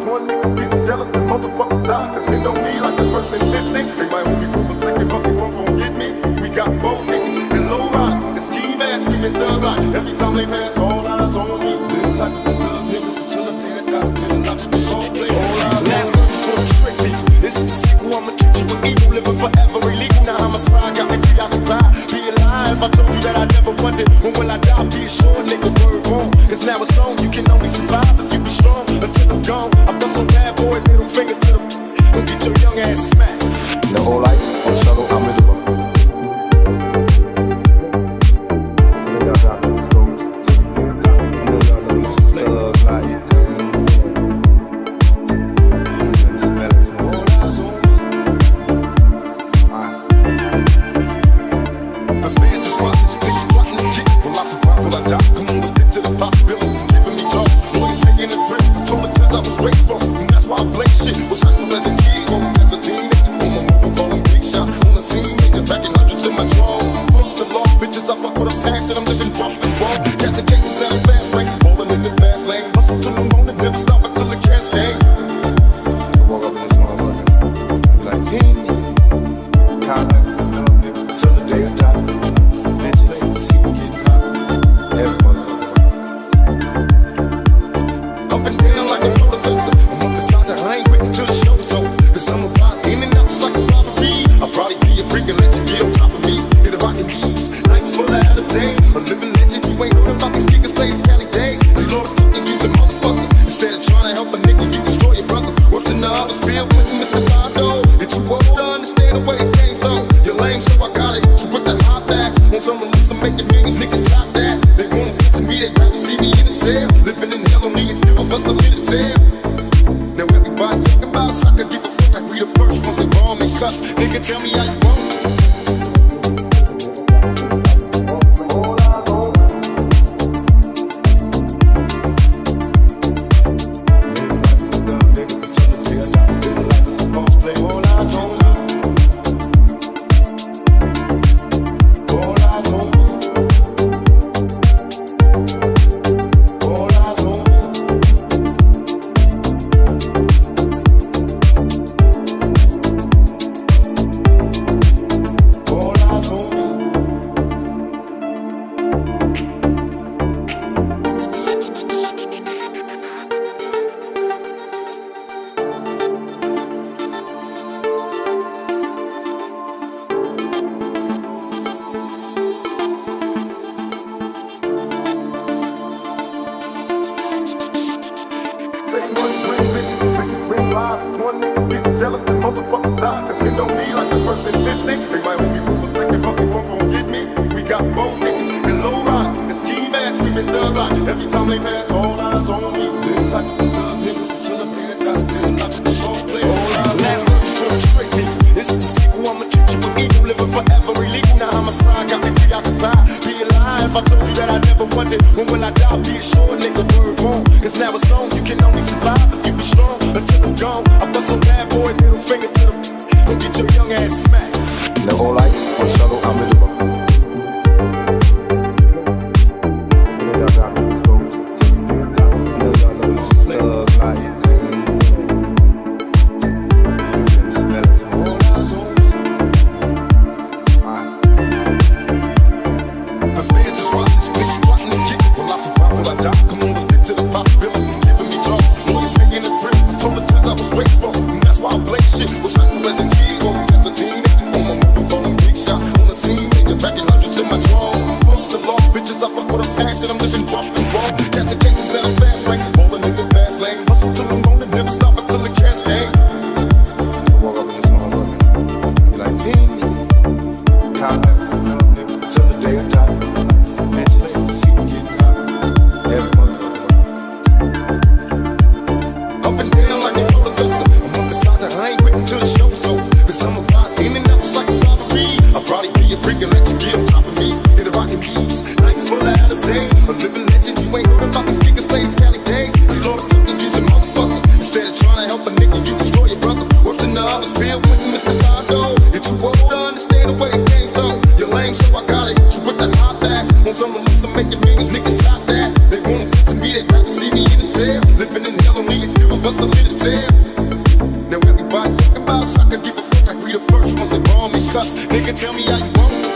One niggas get jealous and motherfuckers die. Cause they don't need like the first and 15. They might only move a second, but they won't gon' get me. We got both niggas and low rise. And ski mask, we been thug like. Every time they pass, all eyes on me. Live like a thug nigga until I'm dead. Got spin like a lost play. All eyes last verse is for the trick me. This is the sequel, I'ma treat you with evil. Living forever illegal. Now I'm a sign, got me preoccupied. Be alive, I told you that I never wanted. When will I die? Be assured, nigga, word born. Cause now it's on, you can only survive if you be strong. Until I'm gone, I bust on bad boy, middle finger to them. Go get your young ass smacked. The whole lights on the shuttle, I'm with them. Nigga, tell me how you want it. One niggas get jealous and motherfuckers die. Cause they don't need like the first and 15. They might only move a second, but they won't gon' get me. We got both niggas and low rise. And ski mask, we been thug like. Every time they pass, all eyes on me. Live like a thug nigga until I'm dead. Got spin like a lost play. All eyes last verse is for the trick me. This is the sequel, I'ma treat you with evil. Living forever illegal. Now I'm a sign, got me preoccupied. Be alive, I told you that I never wanted. When will I die? Be assured, nigga, word born. Cause now it's on, you can only survive if you be strong. Until I'm gone, I bust on bad boy, middle finger to them. Go get your young ass smacked. The whole lights on the shuttle, I'm with them. I'm living bump and ball. Catching cases at a fast lane, rolling in the fast lane. Hustle till the morning, never stop until the cash came. Walk up in this motherfucker, you like, college, till the day I die. Bitches, see me getting hot. Every motherfucker. Up and down like a roller coaster. I'm on the side that I ain't waiting till the show so. Cause I'm about in and out just like a robbery. I'll probably be a freak and let you get on top of me. Hit a rockin' beats, nights full of Alizé. Want some release, I'm making millions, niggas top that. They wanna sit to me, they rather see me in the cell. Living in hell, don't need a few of us to live to tell. Now everybody's talking about us, I could give a fuck like we the first ones to bomb and cuss. Nigga, tell me how you want it.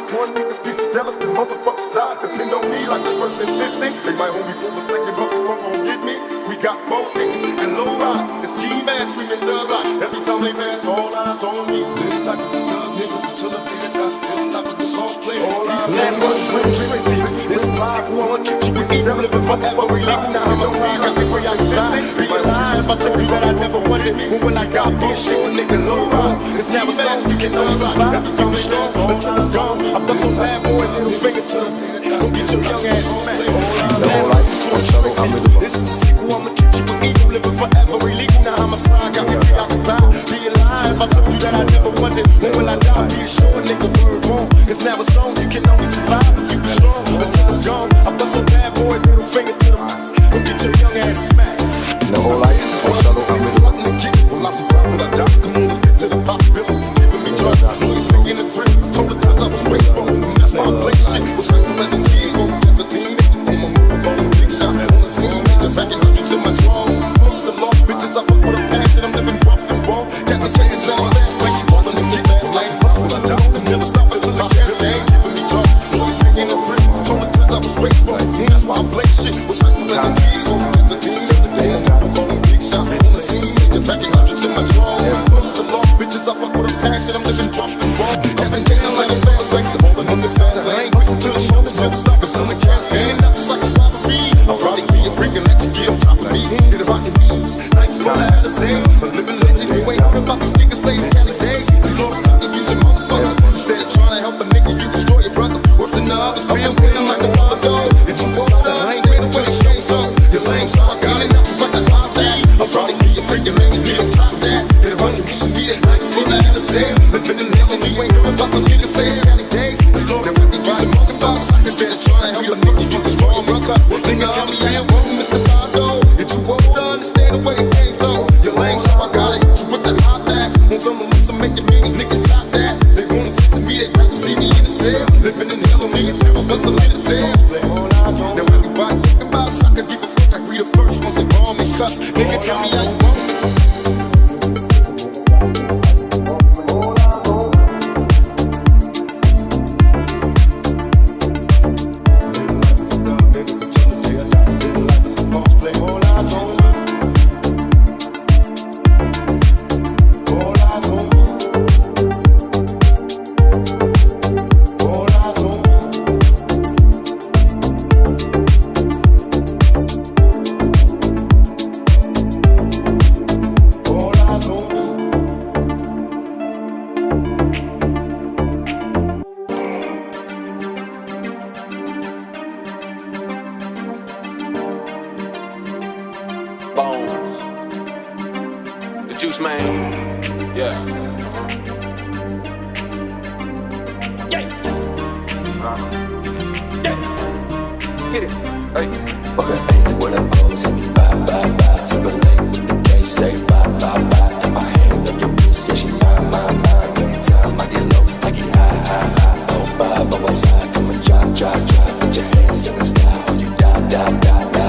One niggas be jealous and motherfuckers die. Depend on me like the first and 15. They might hold me for a second, but they won't get me. We got four niggas and low rise. And ski mask screaming thug like every time they pass, all eyes on me. Live like a thug nigga until I pay it. I still like a the boss player. Last one, this is the sequel, I'ma keep you with me. Living forever, relieving now I'm a sign. Got me preoccupied. Be alive, I told you that I never wondered. When will I got be a shit with nigga low rise? It's now a song, you can only survive if you be strong. Until I'm gone, I bust on bad boy, little finger to them. Go get your young ass smacked. This is the sequel, I'ma keep you with me. Living forever, relieving now I'm a sign. Got me preoccupied. Be alive, I told you that I never wondered. When will I die? Be a show, a nigga word wrong. It's now a song, you can only survive if you be strong. Until I'm gone, I bust on bad boy, little finger to them. Go get your young ass smacked. The whole life is one shot of Will I survive? Will I die? Come on, let's get to the possibilities. Giving me drugs, always making a grip. I told the times I was raised wrong. That's my black shit. Was hyper as a kid, as a teenager. On my move, calling big shots. On the scene, major, packing hundreds in my drawers. Fuck the law, bitches, I fuck with a passion. I'm living rough and raw. Got your face down fast, like falling in the fast lane. Will I die? I'll never stop until my gas game. Giving me drugs, always making a grip. I told the times I was raised wrong. That's my black shit. Was hyper as a kid, as a teenager. Calling big shots. On the scene, major, packing hundreds in my drawers. Fuck the law, bitches, I fuck with a passion. I'm living rough and raw. Got your face like a fast lane. Falling in the fast lane. Hustle to the shoulders, never stop. It's on the cash game. Not just like a robbery. I'll probably be a freak and let you get on top of me. Hit it rockin' knees. Nights full of Alizé. A living legend. You ain't heard about these niggas, ladies, Cali days. You know it's talking, using motherfucker. Instead of trying to help a nigga, you destroy your brother. Worse than the others. Feel good, I'm like the wild dog. It's you the I ain't been away, it came so. Your lame, so I got it up just like the hot fast. I'll try to be a freak and let you get on top of that. Hit it rockin' knees and beat it. Nights full of Alizé. Living in legend. You ain't heard about these niggas, ladies, Cali days. You know that we be using motherfuckers. Instead of trying to help a nigga, you destroy your brother. Nigga, tell me how you want me, Mr. Bado. It's too old to understand the way it came so. You're lame, so I gotta hit you with the hot facts. Want some release, I'm making millions, niggas top that. They wanna sit to me, they rather see me in the cell. Living in hell, don't need a few of us to live to tell. Now everybody's talking about us, I could give a fuck like we the first ones to bomb and cuss. Nigga, tell me how you want it. Bones, the Juice Man, yeah. Yeah. Let's get it. Hey. Fuck an eighth with a pose and me bye bye bye. Timberlake with the K say bye bye bye. Got my hand on your bitch, yeah she mine. Anytime I get low, I get high. Oh five on my side, come and drop. Put your hands in the sky, or you die.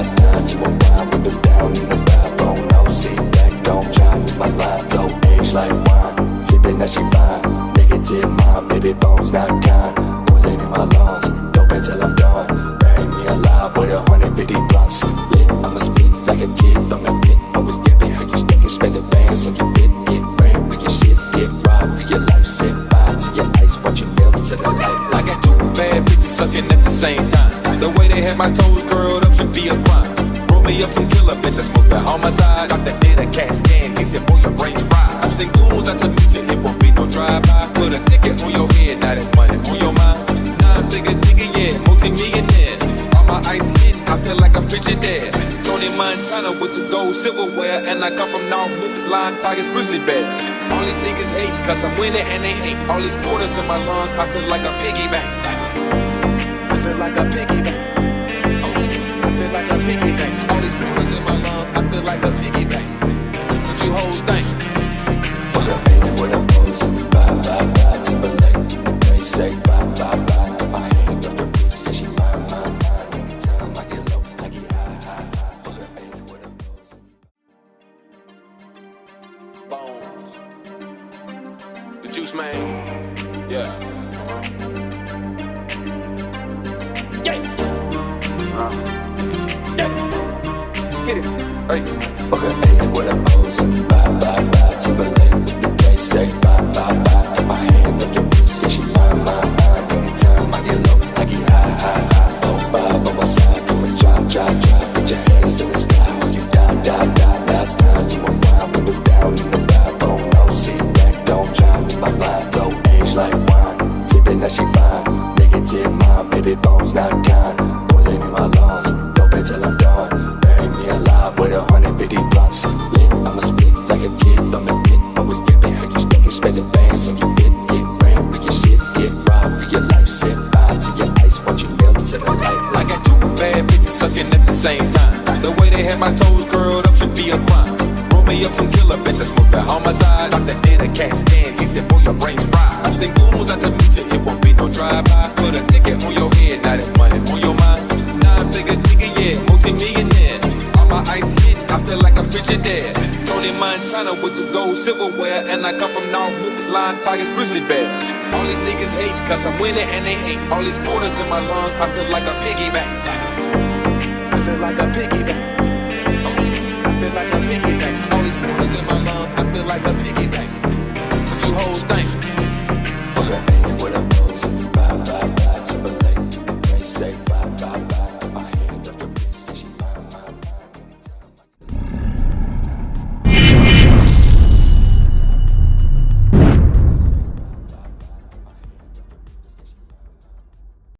It's time to unwind, with us down in the backbone. No seat back, don't try with my line. Blow age like wine, sipping that she fine. Negative mind, baby bones not kind. Poison in my lungs, dope until I'm done. Bang me alive with 150 blunts. Lit, I'ma speak like a kid on the pit. Always dipping how you stick it, spend the bands on your bit. Get brain with your shit, get robbed with your life. Set fire to your ice, watch you melt to the light. I got two bad bitches sucking at the same time. The way they had my toes curled up should be a crime. Roll me up some killer bitch, I smoke that homicide. Doctor did a CAT scan, he said, boy, your brain's Montana with the gold silverware, and I come from North Memphis, Lion, Tigers, Grizzly Bears. All these niggas hate cause I'm winning and they hate. All these quarters in my lungs, I feel like a piggy bank. I feel like a piggy bank. Oh, I feel like a piggy bank. All these quarters in my lungs, I feel like a piggy bank. What you hoes think? With a eighth, with a O's, and we bye, Timberlake. They say bye. Got my hand on your bitch, yeah, she mine. Anytime I get low, I get high. With a eighth, with a O's. Bones. The Juice Man. Yeah. Let's get it. Hey. Fuck an eighth with a O's and we bye, Timberlake. They say bye. Got my hand on your bitch, yeah, she mine. Anytime I get low, I get high. Oh, five on my side, come and drop. Put your hands in the sky when you die. Last time to unwind, we was down in the backbone. No seat back, don't drown in my blind. Blow age like wine, sipping that she fine. Negative mind, baby bones not kind. Poison in my lungs, dope until I'm done. Bury me alive with 150 blunts. Lit, I'ma spit like a kid on the pit. Always dipping, how you stinking, spending bands on your bit. Get brand with your shit, get robbed with your life. Set fire to your ice, watch you melt into the light. I got two bad bitches sucking at the same time. The way they had my toes curled up should be a crime. Roll me up some killer bitches, smoke that homicide. Doctor did a CAT scan, he said, boy, your brain's fried. I seen goons out to meet you, it won't be no drive-by. Put a ticket on your head, now that's money on your mind. 9-figure nigga, yeah, multi-millionaire. All my ice hit, I feel like a Frigidaire. Tony Montana with the gold silverware, and I come from North Memphis, Lion, Tigers, Grizzly Bears. All these niggas hate cause I'm winning and they hate. All these quarters in my lungs, I feel like a piggy bank. I feel like a piggy bank.